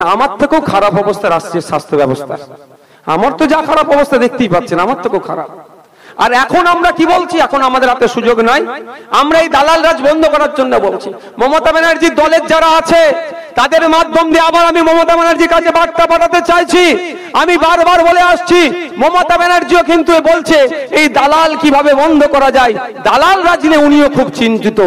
আমার থেকেও খারাপ অবস্থা রাষ্ট্রের স্বাস্থ্য ব্যবস্থা। আমার তো যা খারাপ অবস্থা দেখতেই পাচ্ছেন, আমার থেকেও খারাপ। আর এখন আমরা কি বলছি? এখন আমাদের হাতে সুযোগ নাই, আমরা এই দালাল রাজ বন্ধ করার জন্য বলছি। মমতা ব্যানার্জির দলের যারা আছে তাদের মাধ্যম দিয়ে আবার আমি মমতা ব্যানার্জির কাছে বার্তা পাঠাতে চাইছি। আমি বারবার বলে আসছি, মমতা ব্যানার্জিও কিন্তু বলছে এই দালাল কিভাবে বন্ধ করা যায়। দালাল রাজ নিয়ে উনিও খুব চিন্তিত,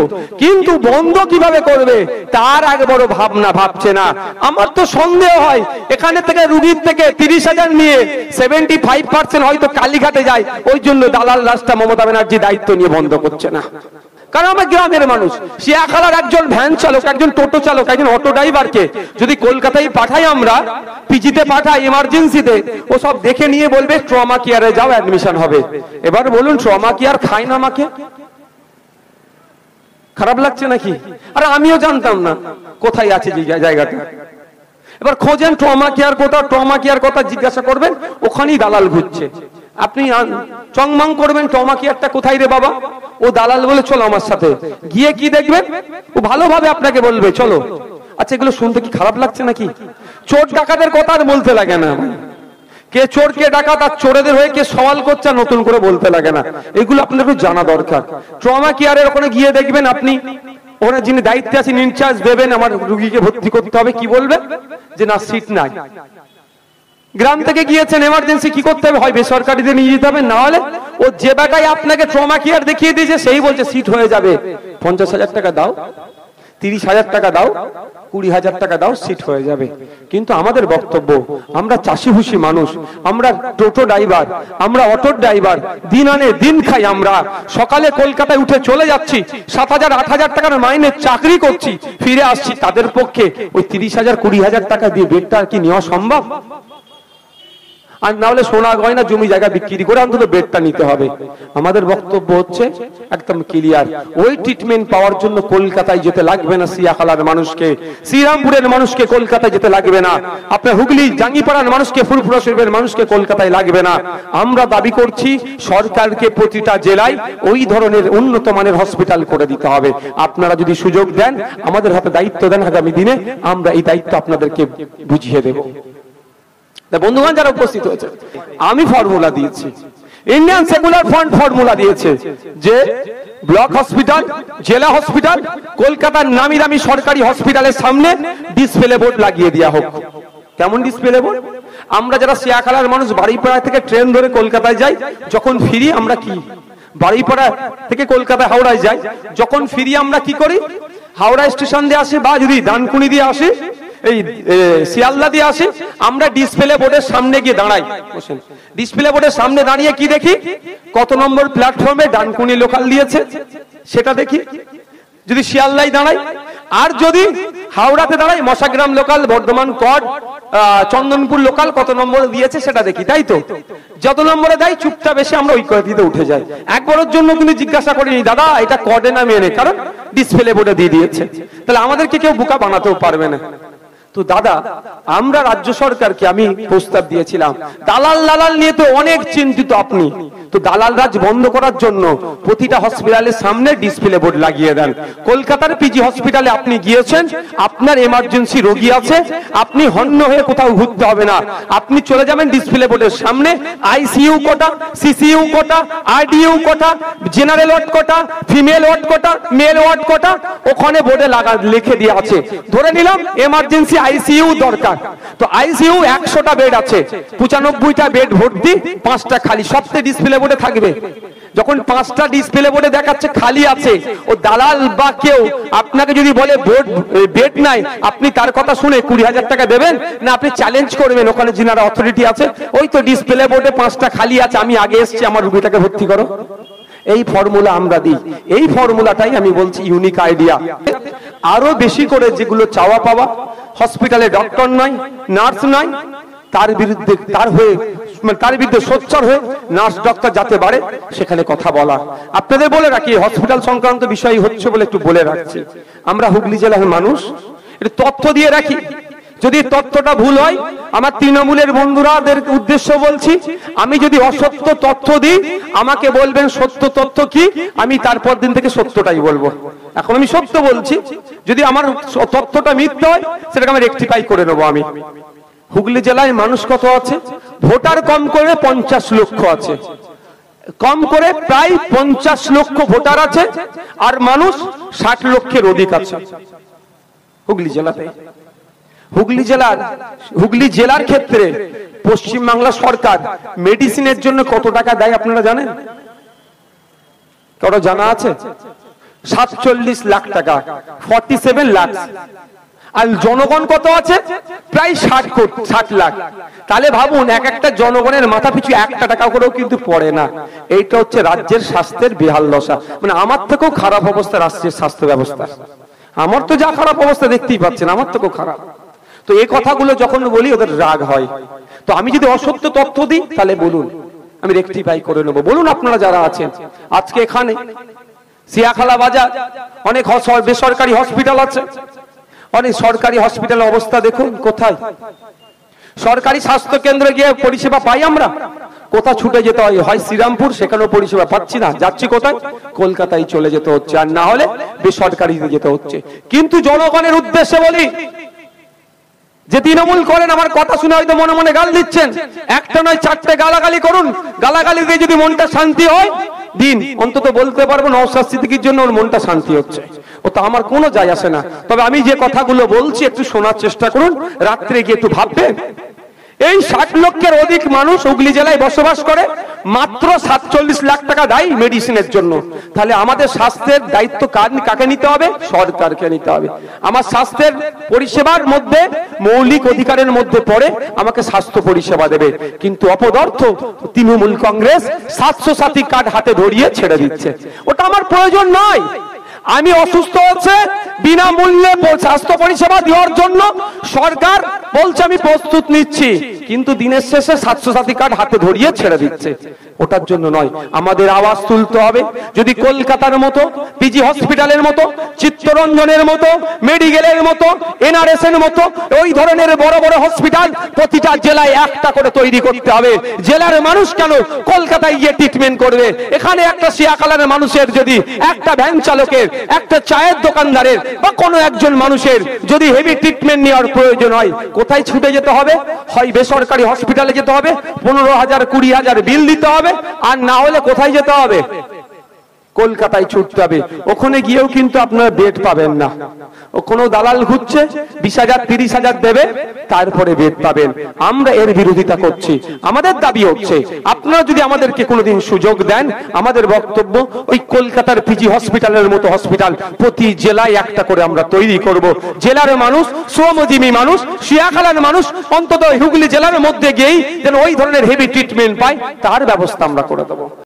কিন্তু বন্ধ কিভাবে করবে তার এক বড় ভাবনা ভাবছে না। আমার তো সন্দেহ হয় এখানে থেকে রুগীর থেকে 30,000 নিয়ে 75% হয়তো কালীঘাটে যায়, ওই জন্য দালাল রাজটা মমতা ব্যানার্জি দায়িত্ব নিয়ে বন্ধ করছে না। কারণ আমরা গ্রামের মানুষ, শিয়াখালার একজন ভ্যান চালক, একজন টোটো চালক, একজন অটো ড্রাইভারকে যদি কলকাতায় পাঠাই, আমরা পিজিতে পাঠাই এমার্জেন্সিতে, ও সব দেখে নিয়ে বলবে ট্রমা কেয়ারে যাও, অ্যাডমিশন হবে। এবার বলুন ট্রমা কেয়ার খায় না আমাকে? খারাপ লাগছে নাকি? আরে আমিও জানতাম না কোথায় আছে জায়গাটা। এবার খোঁজেন ট্রমা কেয়ার কথা, ট্রমা কেয়ার কথা জিজ্ঞাসা করবেন, ওখানেই দালাল ঘুরছে। আপনি চংমাং করবেন ট্রমা কেয়ারটা কোথায় রে বাবা, ও দালাল বলে চলো আমার সাথে, গিয়ে কি দেখবেন ও ভালোভাবে আপনাকে বলবে চলো। আচ্ছা এগুলো শুনতে কি খারাপ লাগছে নাকি? চোর ডাকাতের কথা আর বলতে লাগে না, কে চোর কে ডাকাত আর চোরেদের হয়ে কে সওয়াল করছে নতুন করে বলতে লাগে না। এগুলো আপনার একটু জানা দরকার। ট্রমা কেয়ারের ওখানে গিয়ে দেখবেন আপনি, ওখানে যিনি দায়িত্বে আছেন ইনচার্জ দেবেন আমার রুগীকে ভর্তি করতে হবে, কি বলবে যে না সিট নাই। গ্রাম থেকে গিয়েছেন এমার্জেন্সি, কি করতে হবে? হয় বেসরকারিতে নিয়ে যেতে হবে, না হলে ও যে বেটায় আপনাকে ট্রমা কেয়ার দেখিয়ে দিয়েছে সেই বলছে সিট হয়ে যাবে, 50,000 টাকা দাও, 30,000 টাকা দাও, 20,000 টাকা দাও, সিট হয়ে যাবে। কিন্তু আমাদের বক্তব্য, আমরা চাষিভুষি মানুষ, আমরা টোটো ড্রাইভার, আমরা অটো ড্রাইভার, দিন আনে দিন খাই। আমরা সকালে কলকাতায় উঠে চলে যাচ্ছি, 7,000 8,000 টাকার মাইনে চাকরি করছি, ফিরে আসছি। তাদের পক্ষে ওই 30,000 20,000 টাকা দিয়ে বেডটা কি নেওয়া সম্ভব? আর না হলে সোনা গয়না জমি জায়গা বিক্রি করে অন্তত বেডটা নিতে হবে। আমাদের বক্তব্য হচ্ছে একদম ক্লিয়ার, ওই ট্রিটমেন্ট পাওয়ার জন্য কলকাতায় যেতে লাগবে না সিয়াখালার মানুষকে, শ্রীরামপুরের মানুষকে কলকাতায় যেতে লাগবে না, আপনার হুগলি জাঙ্গিপাড়ার মানুষকে, ফুরফুরা শরীফের মানুষকে কলকাতায় লাগবে না। আমরা দাবি করছি সরকারকে প্রতিটা জেলায় ওই ধরনের উন্নত মানের হসপিটাল করে দিতে হবে। আপনারা যদি সুযোগ দেন, আমাদের হাতে দায়িত্ব দেন, আগামী দিনে আমরা এই দায়িত্ব আপনাদেরকে বুঝিয়ে দেব। বন্ধুগণ যারা উপস্থিত হয়েছে, আমি ফর্মুলা দিয়েছি, ইন্ডিয়ান সেকুলার ফ্রন্ট ফর্মুলা দিয়েছে যে ব্লক হসপিটাল, জেলা হসপিটাল, কলকাতার নামি দামি সরকারি হসপিটালের সামনে ডিসপ্লে বোর্ড লাগিয়ে দেওয়া হোক। কেমন ডিসপ্লে বোর্ড? আমরা যারা শিয়াখালার মানুষ বাড়িপাড়া থেকে ট্রেন ধরে কলকাতায় যাই, যখন ফিরি আমরা কি বাড়িপাড়া থেকে কলকাতা হাওড়ায় যাই, যখন ফিরি আমরা কি করি? হাওড়া স্টেশন দিয়ে আসি বা যদি ডানকুনি দিয়ে আসি, এই শিয়ালদা দিয়ে আসি, আমরা ডিসপ্লে বোর্ডের সামনে গিয়ে দাঁড়াই। ডিসপ্লে বোর্ডের সামনে দাঁড়িয়ে কি দেখি? কত নম্বর প্ল্যাটফর্মে ডানকুনি লোকাল দিয়েছে সেটা দেখি, যদি শিয়ালদায় দাঁড়াই। আর যদি হাওড়াতে দাঁড়াই, মশাগ্রাম লোকাল, বর্ধমান কড, চন্দনপুর লোকাল কত নম্বর দিয়েছে সেটা দেখি, তাই তো? যত নম্বরে দেয় চুপচাপ এসে আমরা ওই কয়েদিতে উঠে যাই। একবারের জন্য কিন্তু জিজ্ঞাসা করিনি দাদা এটা কডে না মেনে, কারণ ডিসপ্লে বোর্ডে দিয়ে দিয়েছে। তাহলে আমাদেরকে কেউ বোকা বানাতেও পারবে না। তো দাদা, আমরা রাজ্য সরকারকে আমি প্রস্তাব দিয়েছিলাম, দালাল নিয়ে তো অনেক চিন্তিত আপনি, তো দালাল রাজ বন্ধ করার জন্য প্রতিটা হসপিটালের সামনে ডিসপ্লে বোর্ড লাগিয়ে দেন। কলকাতার পিজি হসপিটালে আপনি গিয়েছেন, আপনার এমার্জেন্সি রোগী আছে, আপনি হন্য হয়ে কোথাও ঘুরতে হবে না, আপনি চলে যাবেন ডিসপ্লে বোর্ডের সামনে, আইসিইউ কোটা, সিসিইউ কোটা, আরডিইউ কোটা, জেনারেল ওয়ার্ড কোটা, ফিমেল ওয়ার্ড কোটা, মেল ওয়ার্ড কোটা, ওখানে বোর্ডে লিখে দিয়ে আছে। ধরে নিলাম এমার্জেন্সি আইসিইউ দরকার, তো আইসিইউ 100টা বেড আছে, 95টা বেড ভর্তি, 5টা খালি, সবতে ডিসপ্লে বোর্ডে থাকবে। যখন 5টা ডিসপ্লে বোর্ডে দেখাচ্ছে খালি আছে, ও দালাল বা কেউ আপনাকে যদি বলে বেড নাই, আপনি তার কথা শুনে 20,000 টাকা দেবেন না আপনি চ্যালেঞ্জ করবেন ওখানে যিনারা অথরিটি আছে, ওই তো ডিসপ্লে বোর্ডে 5টা খালি আছে, আমি আগে এসেছি, আমার রুগীটাকে ভর্তি করো। এই ফর্মুলা আমরা দিই, এই ফর্মুলাটাই আমি বলছি ইউনিক আইডিয়া। আরো বেশি করে যেগুলো চাওয়া পাওয়া, হসপিটালে ডক্টর নয়, নার্স নয়, তার বিরুদ্ধে সোচ্চার হয়ে নার্স ডক্টর যাতে বাড়ে সেখানে কথা বলা। আপনাদের বলে রাখি, হসপিটাল সংক্রান্ত বিষয় হচ্ছে বলে একটু বলে রাখছি, আমরা হুগলি জেলার মানুষ, একটু তথ্য দিয়ে রাখি। যদি তথ্যটা ভুল হয়, আমার তৃণমূলের বন্ধুরাদের উদ্দেশ্য বলছি, আমি যদি অসত্য তথ্য দিই আমাকে বলবেন সত্য তথ্য কি, আমি তারপর দিন থেকে সত্যটাই বলবো। এখন আমি সত্য বলছি, যদি আমার তথ্যটা মিথ্যা হয় সেটাকে আমি রেকটিফাই করে নেবো। আমি হুগলি জেলায় মানুষ কত আছে? ভোটার কম করে 50 লক্ষ আছে, কম করে প্রায় 50 লক্ষ ভোটার আছে, আর মানুষ 60 লক্ষের অধিক আছে হুগলি জেলাতে। হুগলি জেলার ক্ষেত্রে পশ্চিমবাংলা সরকার মেডিসিনের জন্য কত টাকা দেয় আপনারা জানেন? কারো জানা আছে? 47 লাখ টাকা, 47 লাখ। আর জনগণ কত আছে? প্রায় 60 লাখ। তাহলে ভাবুন, এক একটা জনগণের মাথা পিছু 1 টাকা করেও কিন্তু পড়ে না। এইটা হচ্ছে রাজ্যের স্বাস্থ্যের বেহাল দশা। মানে আমার থেকেও খারাপ অবস্থা রাষ্ট্রের স্বাস্থ্য ব্যবস্থা। আমার তো যা খারাপ অবস্থা দেখতেই পাচ্ছেন, আমার থেকেও খারাপ। তো এই কথাগুলো যখন বলি ওদের রাগ হয়। তো আমি যদি অসত্য তথ্য দিই তাহলে বলুন, আমি রেকটিফাই করে নেবো। বলুন আপনারা যারা আছেন। আজকে এখানে সিয়াখালা বাজার অনেক বেসরকারি হসপিটাল আছে, অনেক সরকারি হসপিটালের অবস্থা দেখুন কোথায়। সরকারি স্বাস্থ্য কেন্দ্রে গিয়ে পরিষেবা পাই আমরা? কোথা ছুটে যেতে হয়? হয় শ্রীরামপুর, সেখানেও পরিষেবা পাচ্ছি না, যাচ্ছি কোথায়? কলকাতায় চলে যেতে হচ্ছে, আর না হলে বেসরকারিতে যেতে হচ্ছে। কিন্তু জনগণের উদ্দেশ্যে বলি, যে তৃণমূল করেন আমার কথা শুনে হয়তো মনে মনে গাল দিচ্ছেন, একটা নয় 4টে গালাগালি করুন। গালাগালি দিয়ে যদি মনটা শান্তি হয় দিন, অন্তত বলতে পারবো নওশাদ সিদ্দিকীর জন্য ওর মনটা শান্তি হচ্ছে। ও তো আমার কোনো যায় আসে না। তবে আমি যে কথাগুলো বলছি একটু শোনার চেষ্টা করুন, রাত্রে গিয়ে একটু ভাববেন। এই 60 লক্ষের অধিক মানুষ হুগলি জেলায় বসবাস করে, মাত্র 47 লাখ টাকা দেয় মেডিসিনের জন্য। তাহলে আমাদের স্বাস্থ্যের দায়িত্ব কাকে নিতে হবে? সরকারকে নিতে হবে। আমার স্বাস্থ্যের পরিষেবার মধ্যে মৌলিক অধিকারের মধ্যে পড়ে আমাকে স্বাস্থ্য পরিষেবা দেবে। কিন্তু অপদার্থ তৃণমূল কংগ্রেস 700 সাথী কার্ড হাতে ধরিয়ে ছেড়ে দিচ্ছে। ওটা আমার প্রয়োজন নয়। আমি অসুস্থ হচ্ছে, বিনামূল্যে স্বাস্থ্য পরিষেবা দেওয়ার জন্য সরকার বলছে আমি প্রস্তুত নিচ্ছি, কিন্তু দিনের শেষে 700 সাথী কার্ড হাতে ধরিয়ে ছেড়ে দিচ্ছে। ওটার জন্য নয়, আমাদের আওয়াজ তুলতে হবে। যদি কলকাতার মতো, পিজি হসপিটালের মতো, চিত্তরঞ্জনের মতো, মেডিকেলের মতো, এনআরএস এর মতো ওই ধরনের বড় বড় হসপিটাল প্রতিটা জেলায় একটা করে তৈরি করতে হবে। জেলার মানুষ কেন কলকাতায় গিয়ে ট্রিটমেন্ট করবে? এখানে একটা সিয়াখালার মানুষের যদি, একটা ভ্যান চালকের, একটা চায়ের দোকানদারের বা কোনো একজন মানুষের যদি হেভি ট্রিটমেন্ট নেওয়ার প্রয়োজন হয়, কোথায় ছুটে যেতে হবে? হয় বেসরকারি হসপিটালে যেতে হবে, 15,000 20,000 বিল দিতে হবে, আর না হলে কোথায় যেতে হবে? কলকাতায় ছুটতে হবে। ওখানে গিয়েও কিন্তু আপনারা বেড পাবেন না। ও কোনো দালাল ঘুরছে, 20,000 30,000 দেবে, তারপরে বেড পাবেন। আমরা এর বিরোধিতা করছি। আমাদের দাবি হচ্ছে আপনারা যদি আমাদেরকে কোনোদিন সুযোগ দেন, আমাদের বক্তব্য ওই কলকাতার পিজি হসপিটালের মতো হসপিটাল প্রতি জেলায় একটা করে আমরা তৈরি করব। জেলার মানুষ, শ্রমজীবী মানুষ, সিয়াখালার মানুষ অন্তত হুগলি জেলার মধ্যে গিয়েই যেন ওই ধরনের হেভি ট্রিটমেন্ট পায়, তার ব্যবস্থা আমরা করে দেবো।